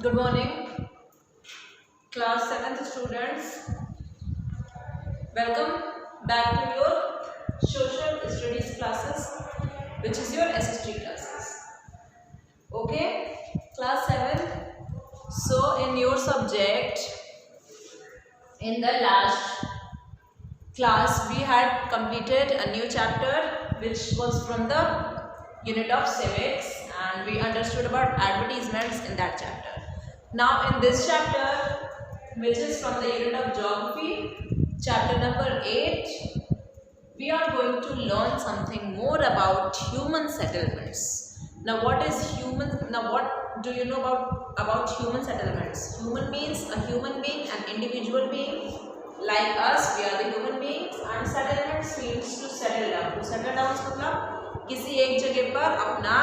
Good morning, class 7th students. Welcome back to your social studies classes, which is your SST classes. Okay, class 7. So in your subject, in the last class we had completed a new chapter which was from the unit of civics, and we understood about advertisements in that chapter. Now in this chapter, which is from the unit of geography, chapter number 8, we are going to learn something more about human settlements. Now what is human? Now what do you know about human settlements? Human means a human being, an individual being like us. We are the human beings, and settlements means to settle down. To settle down मतलब किसी एक जगह पर अपना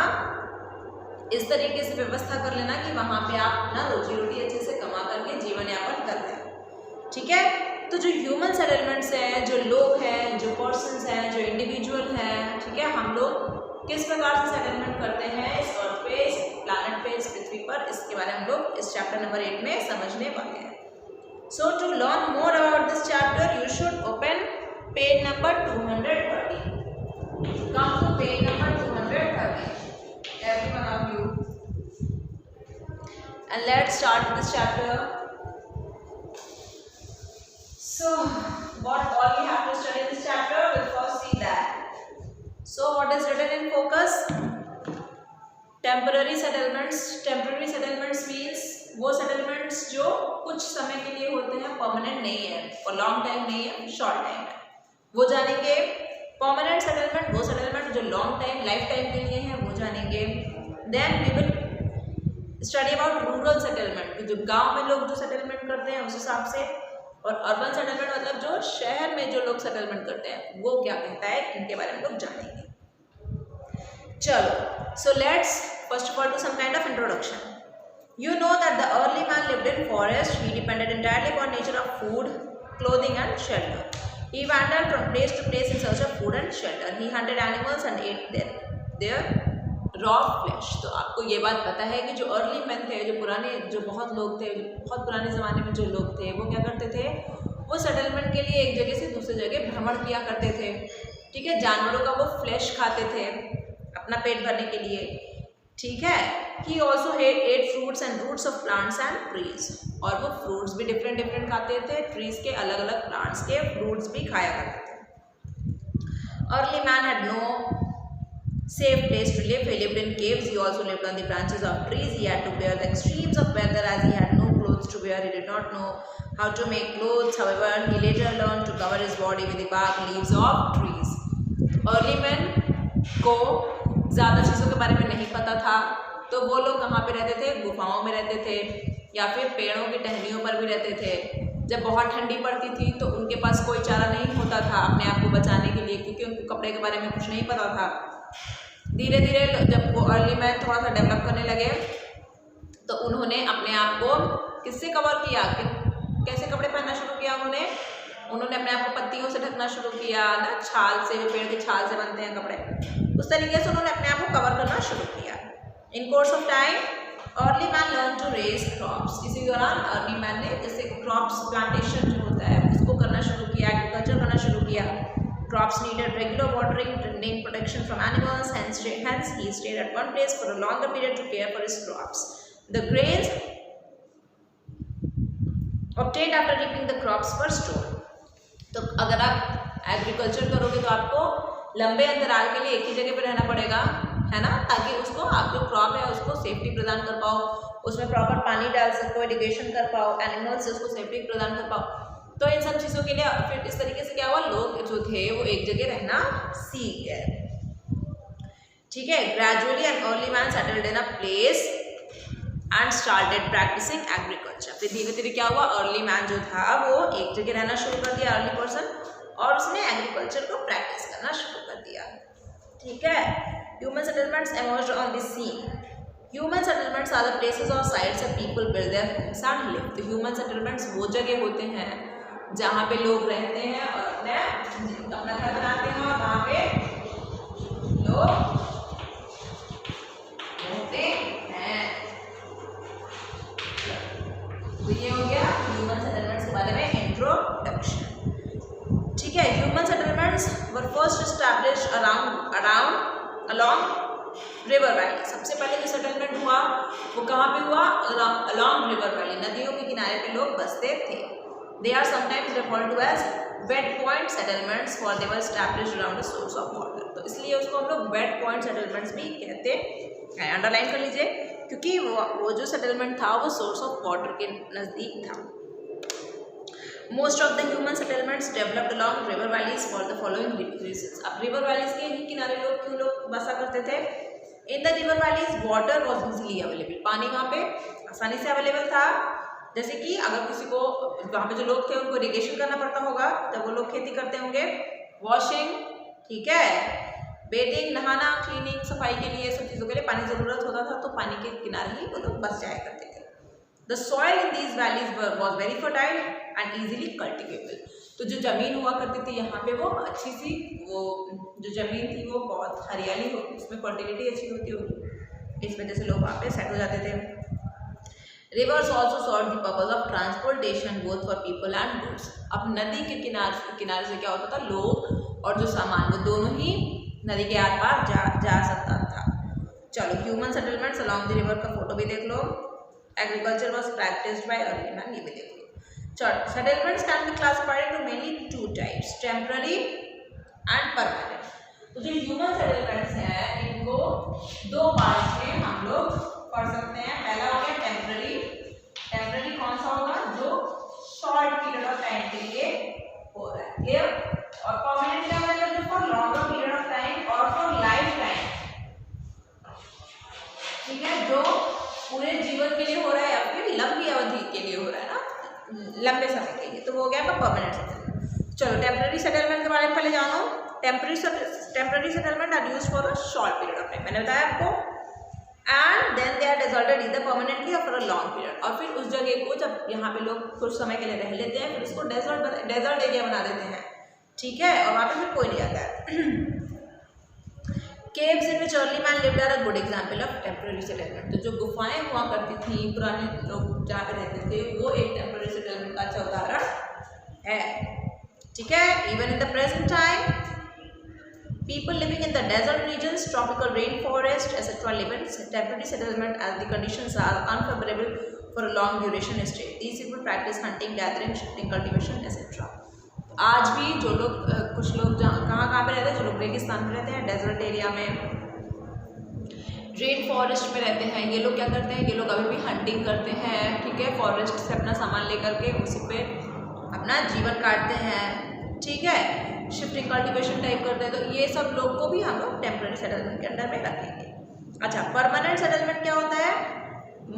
इस तरीके से व्यवस्था कर लेना कि वहाँ पे आप अपना रोजी रोटी अच्छे से कमा करके जीवन यापन कर लें। ठीक है, तो जो ह्यूमन सेटलमेंट्स हैं, जो लोग हैं, जो पर्सन्स हैं, जो इंडिविजुअल हैं, ठीक है, हम लोग किस प्रकार से सेटलमेंट करते हैं इस अर्थ पे, इस प्लैनेट पे, इस पृथ्वी पर, इसके बारे में हम लोग इस चैप्टर नंबर 8 में समझने वाले हैं। So to learn more about this chapter you should open page number 230. Come to page number 230. Every one of you. And let's start this chapter. So, what all we have to study in this chapter, we'll first see that. So, what is written in focus? Temporary settlements. Temporary settlements means वो settlements जो कुछ समय के लिए होते हैं, permanent नहीं है, और long time नहीं है, short time है, वो जानेंगे. परमानेंट सेटलमेंट वो सेटलमेंट जो लॉन्ग टाइम लाइफ टाइम के लिए हैं, वो जानेंगे. Then we will study about rural settlement, जो गांव में लोग जो सेटलमेंट करते हैं उस हिसाब से, और अर्बन सेटलमेंट मतलब जो शहर में जो लोग सेटलमेंट करते हैं वो क्या कहता है, इनके बारे में लोग जानेंगे. चलो, so let's first of all do some kind of introduction. You know that the early man lived in forest. He depended entirely upon nature of food, clothing and shelter. He wandered from place to place in search of food and shelter. He hunted animals and ate their raw flesh. तो आपको ये बात पता है कि जो early man थे, जो पुराने, जो बहुत लोग थे, बहुत पुराने ज़माने में जो लोग थे, वो क्या करते थे, वो सेटलमेंट के लिए एक जगह से दूसरी जगह भ्रमण किया करते थे. ठीक है, जानवरों का वो फ्लैश खाते थे अपना पेट भरने के लिए. ठीक है. He also ate fruits and roots of plants and trees. और वो फ्रूट्स भी डिफरेंट डिफरेंट खाते थे, ट्रीज के अलग अलग प्लांट्स के फ्रूट्स भी खाया करते थे. Early man had no safe place to live. He lived in caves. He also lived on the branches of trees. He had to bear the extremes of weather as he had no clothes to wear. He did not know how to make clothes. However, he later learned to cover his body with the bark leaves of trees. Early men को ज़्यादा चीज़ों के बारे में नहीं पता था, तो वो लोग कहाँ पे रहते थे, गुफाओं में रहते थे या फिर पेड़ों की टहनियों पर भी रहते थे. जब बहुत ठंडी पड़ती थी तो उनके पास कोई चारा नहीं होता था अपने आप को बचाने के लिए, क्योंकि उनको कपड़े के बारे में कुछ नहीं पता था. धीरे धीरे जब वो अर्ली मैन थोड़ा सा डेवलप करने लगे तो उन्होंने अपने आप को किससे कवर किया, कैसे कपड़े पहनना शुरू किया. उन्होंने अपने आप को पत्तियों से ढकना शुरू किया ना, छाल से, जो पेड़ की छाल से बनते हैं कपड़े, उस तरीके से उन्होंने अपने आप को कवर करना शुरू किया. In course of time early man learn to raise crops. इसी दौरान अर्ली मैन ने जैसे क्रॉप्स प्लांटेशन जो होता है उसको करना शुरू किया, एग्रीकल्चर करना शुरू किया. Crops needed regular watering, tending, protection from animals, hence he stayed at one place for a longer period to care for his crops. The grains obtained after reaping the crops were stored. तो अगर आप agriculture करोगे तो आपको लंबे अंतराल के लिए एक ही जगह पे रहना पड़ेगा, है ना, ताकि उसको आप जो क्रॉप है उसको सेफ्टी प्रदान कर पाओ, उसमें प्रॉपर पानी डाल सको, इरिगेशन कर पाओ, एनिमल्स से उसको सेफ्टी प्रदान कर पाओ. तो इन सब चीज़ों के लिए फिर इस तरीके से क्या हुआ, लोग जो थे वो एक जगह रहना सीख गए. ठीक है. Gradually an early man settled in a place and started practising agriculture. फिर धीरे धीरे क्या हुआ, अर्ली मैन जो था वो एक जगह रहना शुरू कर दिया, अर्ली पर्सन, और उसने एग्रीकल्चर को प्रैक्टिस करना शुरू कर दिया. ठीक है. Human settlements emerged on the scene. Human settlements are the places or sites where people build their homes and live. तो ह्यूमन सेटलमेंट्स वो जगह होते हैं जहाँ पे लोग रहते हैं और अपना घर बनाते हैं, और वहाँ पे लोग रहते हैं. First establish along river valley, सबसे पहले जो सेटलमेंट हुआ वो कहाँ पे हुआ? along रिवर वैली, नदियों के किनारे पे लोग बसते थे. They are sometimes referred to as wet point settlements for they were established around a source of water. तो इसलिए उसको हम लोग wet point settlements भी कहते हैं. अंडरलाइन कर लीजिए, क्योंकि वो जो सेटलमेंट था वो सोर्स ऑफ वाटर के नज़दीक था. Most of the human settlements developed along river valleys for the following reasons. अब river valleys के ही किनारे क्यों लोग बसा करते थे? In the river valleys water was easily available. पानी वहाँ पे आसानी से अवेलेबल था. जैसे कि अगर किसी को वहाँ पे जो लोग थे उनको इरिगेशन करना पड़ता होगा तब वो लोग खेती करते होंगे. वॉशिंग, ठीक है, बेडिंग, नहाना, क्लीनिंग, सफाई के लिए, सब चीज़ों के लिए पानी ज़रूरत होता था, तो पानी के किनारे ही वो लोग बस जाया करते थे. The soil in these valleys was very fertile and easily cultivable. तो जो ज़मीन हुआ करती थी यहाँ पे वो अच्छी सी, वो जो ज़मीन थी वो बहुत हरियाली होती, उसमें फर्टिलिटी अच्छी होती होगी, इस वजह से लोग वहाँ पे सेट हो जाते थे. Rivers also served the purpose of transportation both for people and goods. अब नदी के किनारे से क्या होता था? लोग और जो सामान वो दोनों ही नदी के आर पार जा सकता था. चलो, human settlements along the river का फोटो भी देख लो. Agriculture was practiced by early man, ये भी देख लो. चलो, settlements can be classified into mainly two types, temporary and permanent. तो जो ह्यूमन सेटलमेंट्स हैं इनको दो पार्ट्स में हम लोग पढ़ सकते हैं. पहला हो गया टेम्पररी. टेम्पररी कौन सा होगा? जो शॉर्ट पीरियड ऑफ टाइम के लिए हो रहा है, क्लियर. और परमानेंट क्या होगा? जो for longer period of time और फॉर लाइफ टाइम, ठीक है, जो पूरे जीवन के लिए हो रहा है या फिर लंबी अवधि के लिए हो रहा है ना, लंबे समय के लिए, तो वो हो गया आपका परमानेंट सेटलमेंट. चलो, टेम्पररी सेटलमेंट के बारे में पहले जानो. Temporary settlement are used for a short period of time, मैंने बताया आपको. And then they are deserted either permanently और फॉर अ लॉन्ग पीरियड. और फिर उस जगह को जब यहाँ पे लोग कुछ समय के लिए रह लेते हैं, फिर उसको डेजर्ट एरिया बना देते हैं, ठीक है, और वहाँ पे फिर कोई नहीं आता है. Caves in which early man lived are a good example of temporary settlement. तो जो गुफाएं हुआ करती थी, पुराने लोग जहाँ पे रहते थे, वो एक temporary settlement का अच्छा उदाहरण है, ठीक है. Even in the present time, people living in the desert regions, tropical rainforest, etc. live in temporary settlement as the conditions are unfavorable for a long duration stay. These people practice hunting, gathering, shifting, cultivation, etc. आज भी जो लोग कुछ लोग कहाँ पे रहते हैं, जो लोग रेगिस्तान में रहते हैं, डेजर्ट एरिया में, रेन फॉरेस्ट में रहते हैं, ये लोग क्या करते हैं? ये लोग अभी भी हंटिंग करते हैं, ठीक है, फॉरेस्ट से अपना सामान लेकर के उसी पे अपना जीवन काटते हैं, ठीक है, शिफ्टिंग कल्टीवेशन टाइप करते हैं. तो ये सब लोग को भी हम लोग टेम्पररी सेटलमेंट के अंडर में रखेंगे. अच्छा, परमानेंट सेटलमेंट क्या होता है?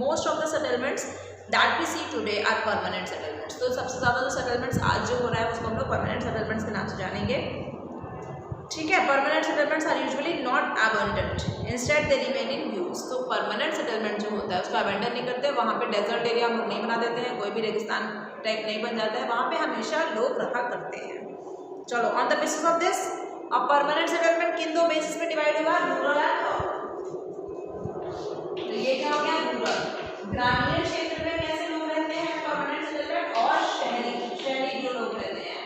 Most of the settlements that we see today are permanent settlements. तो सबसे ज़्यादा जो सेटलमेंट्स आज जो हो रहा है उसको हम लोग परमानेंट सेटलमेंट्स के नाम से जानेंगे, ठीक है. Permanent settlements are usually not abandoned, instead they remain in use. तो परमानेंट सेटलमेंट जो होता है उसको अबंडन नहीं करते, वहाँ पे डेजर्ट एरिया हम लोग नहीं बना देते हैं, कोई भी रेगिस्तान टाइप नहीं बन जाता है, वहाँ पे हमेशा लोग रहा करते हैं. चलो, on the basis of this अब परमानेंट सेटलमेंट किन दो बेसिस पे डिवाइड होगा? Rural and urban. तो ये क्या हो गया? रूरल, ग्रामीण क्षेत्र में कैसे लोग रहते हैं, परमानेंट सेटलमेंट, और शहरी जो लोग रहते हैं,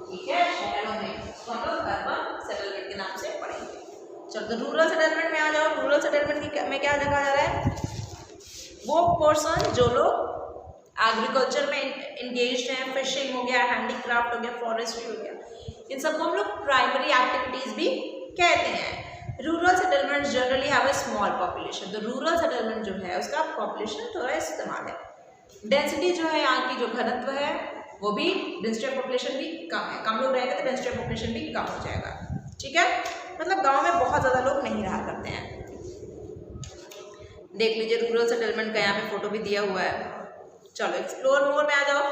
ठीक है, शहरों में, तो हम लोग अर्बन सेटलमेंट के नाम से पढ़ेंगे. चलो, तो रूरल सेटलमेंट में आ जाओ. रूरल सेटलमेंट में क्या देखा जा रहा है? वो पर्सन जो लोग एग्रीकल्चर में इंगेज्ड हैं, फिशिंग हो गया, हैंडीक्राफ्ट हो गया, फॉरेस्ट्री हो गया, इन सबको हम लोग प्राइमरी एक्टिविटीज़ भी कहते हैं. Rural settlements generally have a small population. तो रूरल सेटलमेंट जो है उसका पॉपुलेशन थोड़ा इस्तेमाल है. डेंसिटी जो है, यहाँ की जो घनत्व है वो भी, डेंसिटी ऑफ पॉपुलेशन भी कम है. कम लोग रहेंगे तो डेंसिटी ऑफ पॉपुलेशन भी कम हो जाएगा, ठीक है. मतलब गांव में बहुत ज़्यादा लोग नहीं रहा करते हैं. देख लीजिए, रूरल सेटलमेंट का यहाँ पे फोटो भी दिया हुआ है. चलो, एक्सप्लोर मोर में आ जाओ.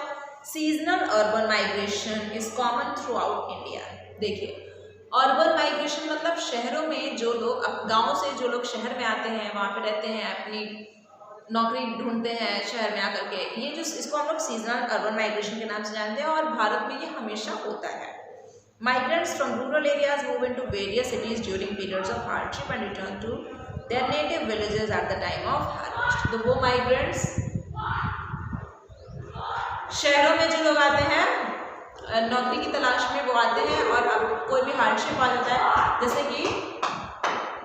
Seasonal urban migration is common through out India. देखिए, अर्बन माइग्रेशन मतलब शहरों में जो लोग, अब गाँव से जो लोग शहर में आते हैं, वहाँ पे रहते हैं, अपनी नौकरी ढूंढते हैं शहर में आकर के, ये जो इसको हम लोग सीजनल अर्बन माइग्रेशन के नाम से जानते हैं, और भारत में ये हमेशा होता है. Migrants from rural areas move into various cities during periods of hardship and return to their native villages at the time of harvest. तो वो migrants शहरों में जो लोग आते हैं नौकरी की तलाश में वो आते हैं और अब कोई भी हार्डशिप आ जाता है, जैसे कि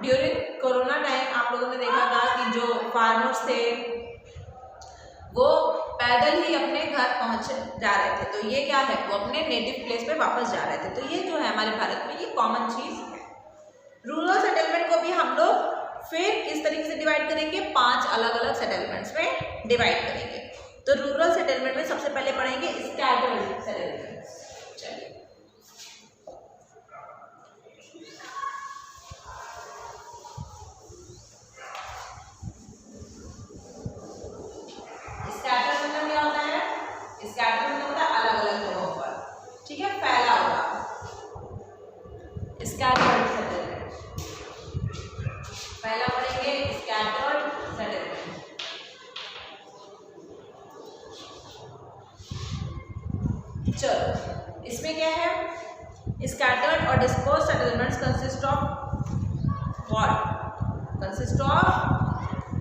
ड्यूरिंग कोरोना टाइम आप लोगों ने देखा था कि जो फार्मर्स थे वो पैदल ही अपने घर पहुंच जा रहे थे, तो ये क्या है, वो अपने नेटिव प्लेस पे वापस जा रहे थे। तो ये जो है हमारे भारत में ये कॉमन चीज़ है। रूरल सेटलमेंट को भी हम लोग फिर किस तरीके से डिवाइड करेंगे, 5 अलग अलग सेटलमेंट्स में डिवाइड करेंगे। तो रूरल सेटलमेंट में सबसे पहले पढ़ेंगे स्कैटर्ड सेटलमेंट्स। चलिए स्कैटर मतलब क्या होता है, स्कैटर मतलब होता है अलग अलग जगहों पर, ठीक है, फैला हुआ। स्कैटर्ड सेटलमेंट पहला पढ़ेंगे, स्कैटर्ड सेटलमेंट। चलो इसमें क्या है, स्कैटर्ड और dispersed settlements consist of what, consist of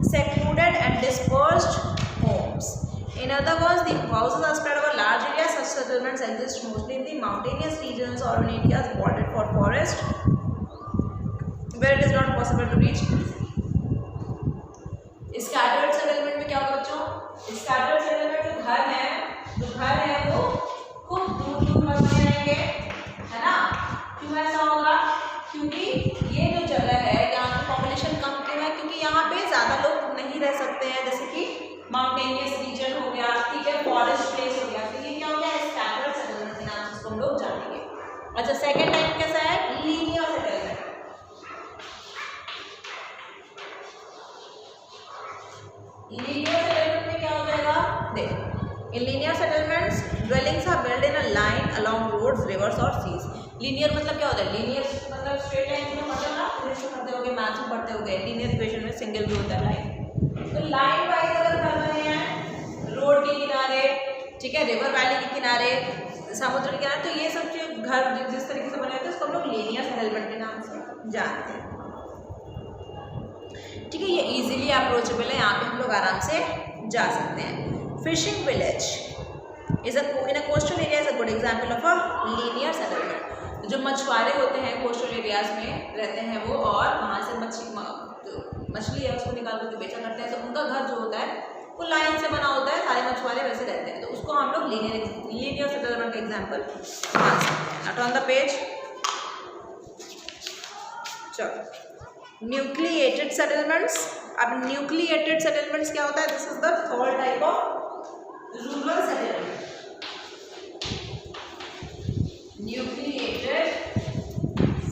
secluded and dispersed homes. In other words, the houses are spread over large areas. Such settlements exist mostly in the mountainous regions or in areas bordered for forest, where it is not possible to reach easily. Scattered settlement में क्या होगा बच्चों, scattered settlement जो घर है वो खूब दूर दूर पर बने रहेंगे, है ना। क्यों ऐसा होगा, क्योंकि ये जो जगह है यहाँ की पॉपुलेशन कम क्यों है, क्योंकि यहाँ पे ज़्यादा लोग नहीं रह सकते हैं, जैसे कि माउंटेनियस रीजन हो गया, ठीक है, फॉरेस्ट प्लेस हो गया। तो ये क्या हो गया, स्कैटर्ड सेटलमेंट के नाम से इसको हम लोग जानेंगे। अच्छा, सेकंड टाइप कैसा है, लीनियर सेटलमेंट। लीनियर सेटलमेंट में क्या हो जाएगा, देखो, in linear settlements dwellings are built in a line along roads, rivers और seas. लीनियर मतलब क्या होता है, लीनियर मतलब स्ट्रेट लाइन में, मतलब ना फिजिक्स पढ़ते होगे, मैथ्स में पढ़ते होगे, लीनियर इक्वेशन में सिंगल भी होता है लाइन। तो लाइन वाइज अगर कर रहे हैं, रोड के किनारे, ठीक है, रिवर वैली के किनारे, समुद्र के किनारे, तो ये सब जो घर जिस तरीके से बने होते हैं उसको हम लोग लीनियर सेटलमेंट के नाम से जानते हैं, ठीक है। ये इजीली अप्रोचेबल है, यहाँ पे हम लोग आराम से जा सकते हैं। Fishing village is a in a coastal area is a good example of a linear settlement. जो मछुआरे होते हैं कोस्टल एरियाज में रहते हैं वो, और वहाँ से मछली है उसको निकाल करके बेचा करते हैं, तो उनका घर जो होता है वो लाइन से बना होता है, सारे मछुआरे वैसे रहते हैं, तो उसको हम लोग लीनियर सेटलमेंट का एग्जाम्पल मान सकते हैं। Note on the page. चलो, न्यूक्लिएटेड सेटलमेंट्स। अब न्यूक्लिएटेड सेटलमेंट्स क्या होता है, this is the third type of rural settlement. Nucleated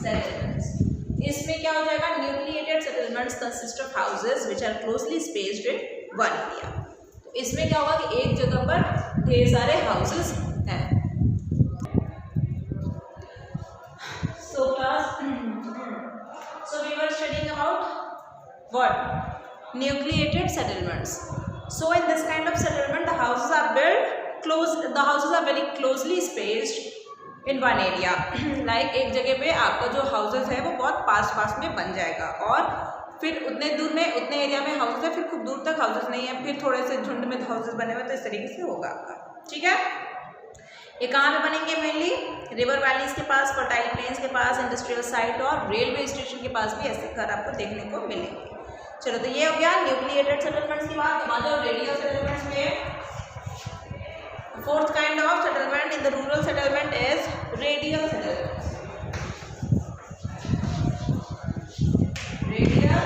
settlements, इसमें क्या हो जाएगा, nucleated settlements consist of houses which are closely spaced in one area. तो इसमें क्या होगा कि एक जगह पर ढेर सारे हाउसेज हैं। So class, so we were studying about what, nucleated settlements. So in this kind of settlement, the houses are built close. The houses are very closely spaced in one area. Like एक जगह पे आपका जो houses है वो बहुत पास में बन जाएगा, और फिर उतने दूर में उतने एरिया में houses है, फिर खूब दूर तक houses नहीं है, फिर थोड़े से झुंड में houses बने हुए, तो इस तरीके से होगा आपका, ठीक है। ये कहाँ पे बनेंगे, मेनली रिवर वैलीज के पास, फर्टाइल प्लेन्स के पास, इंडस्ट्रियल साइट और रेलवे स्टेशन के पास भी ऐसे घर आपको देखने को मिलेंगे। चलो, तो ये हो गया न्यूक्लिएटेड सेटलमेंट्स की बात। अब आ जाओ रेडियल सेटलमेंट्स में। Fourth kind of settlement in the rural settlement is radial settlements. Radial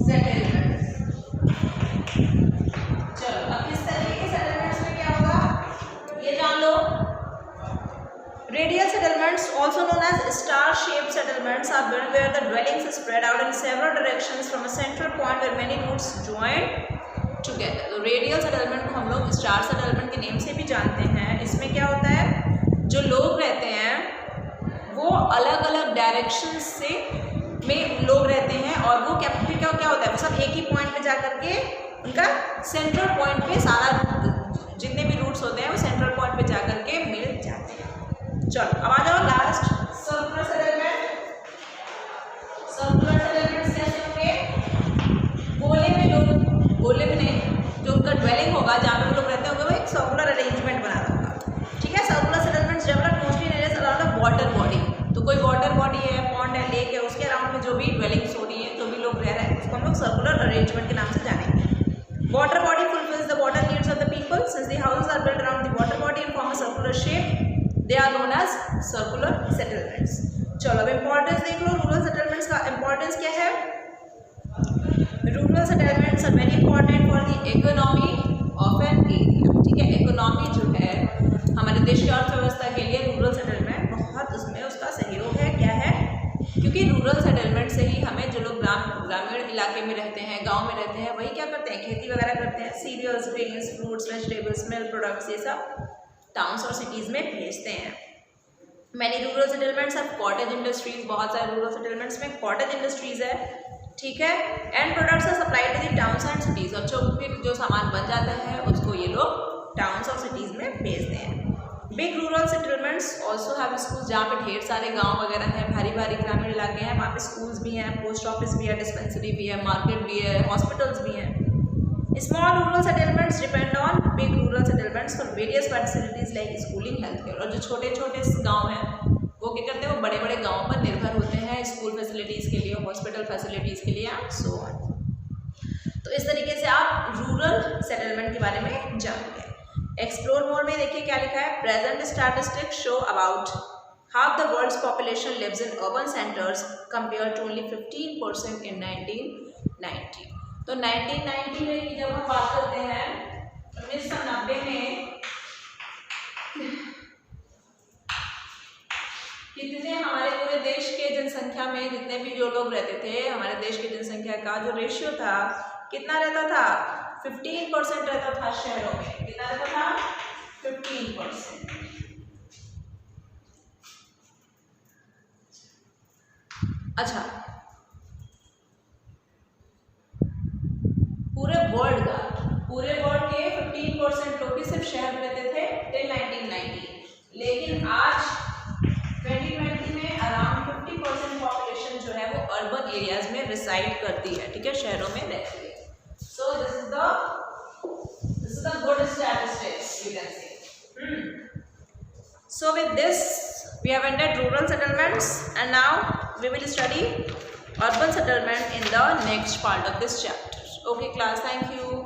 settlements. चलो, अब किस तरीके के सेटलमेंट्स में क्या होगा ये जान लो। Radial settlements, also known as star-shaped settlements, are built where the dwellings are spread out in several directions from a central point where many roots join together. तो radial settlement को हम लोग star settlement के name से भी जानते हैं। इसमें क्या होता है, जो लोग रहते हैं वो अलग अलग डायरेक्शन से में लोग रहते हैं, और वो क्या होता है, वो सब एक ही पॉइंट पे जा करके उनका सेंट्रल पॉइंट पे सारा जितने भी रूट्स होते हैं वो सेंट्रल पॉइंट पे जा करके मिल जाते हैं। चलो, अब आ जाओ last, circular settlement. Circular settlement कैसे होंगे, गोले में नहीं, जो उनका ड्वेलिंग होगा, जहाँ पे लोग रहते होंगे वो एक सर्कुलर अरेंजमेंट बना रहा होगा, ठीक है। Circular settlements develop mostly in areas around a water body. तो कोई वाटर बॉडी है, पॉन्ड है, लेक है, उसके अराउंड में जो भी ड्वेलिंग्स हो रही है, जो भी लोग रह रहे हैं, उसको हम लोग सर्कुलर अरेंजमेंट के नाम से जानेंगे। Water body fulfils the water needs of the people since the houses are built around the water body and form a circular shape, they are known as circular settlements. चलो अब importance देख लो, rural settlements का importance क्या है। Rural settlements are very important for the economy of an area, ठीक है। Economy जो है हमारे देश की अर्थव्यवस्था के लिए रूरल सेटलमेंट बहुत उसमें उसका सहयोग है। क्या है, क्योंकि रूरल सेटलमेंट से ही हमें जो लोग ग्रामीण इलाके में रहते हैं, गांव में रहते हैं, वही क्या करते हैं, खेती वगैरह करते हैं, cereals, grains, fruits, vegetables, milk products, ये सब टाउन्स और सिटीज़ में भेजते हैं। Many rural settlements are cottage industries, बहुत सारे रूरल सेटलमेंट्स में कॉटेज इंडस्ट्रीज है, ठीक है। And products are supplied to the towns and cities, और जो फिर जो सामान बन जाता है उसको ये लोग टाउन्स और सिटीज़ में भेजते हैं। Big rural settlements also have schools, जहाँ पे ढेर सारे गांव वगैरह हैं, भारी भारी ग्रामीण इलाके हैं, वहाँ पे स्कूल्स भी हैं, पोस्ट ऑफिस भी है, डिस्पेंसरी भी है, मार्केट भी है, हॉस्पिटल्स भी हैं। Small rural settlements depend on big rural settlements for various facilities like schooling, health care. और जो छोटे छोटे गाँव हैं वो क्या करते हैं, वो बड़े बड़े गाँव पर निर्भर होते हैं स्कूल फैसिलिटीज़ के लिए, हॉस्पिटल फैसिलिटीज़ के लिए एंड सो ऑन। तो इस तरीके से आप रूरल सेटलमेंट के बारे में जानते हैं। एक्सप्लोर मोर में देखिए क्या लिखा है। Present statistics show about half the world's population lives in urban centres compare to only 15% in 1990। तो 1990 में की जब हम बात करते हैं, 1990 में कितने हमारे पूरे देश के जनसंख्या में जितने भी जो लोग रहते थे, हमारे देश की जनसंख्या का जो रेशियो था कितना रहता था, 15% रहता था शहरों में। कितना रहता था, 15%। अच्छा, पूरे वर्ल्ड के 15% लोग ही सिर्फ शहर में रहते थे टिल 1990, लेकिन आज 2020 में अराउंड 50% पॉपुलेशन जो है वो अर्बन एरियाज में रिसाइड करती है, ठीक है, शहरों में रहती है। So this is the good statistics you can say. So with this we have ended rural settlements and now we will study urban settlement in the next part of this chapter. Okay class, thank you.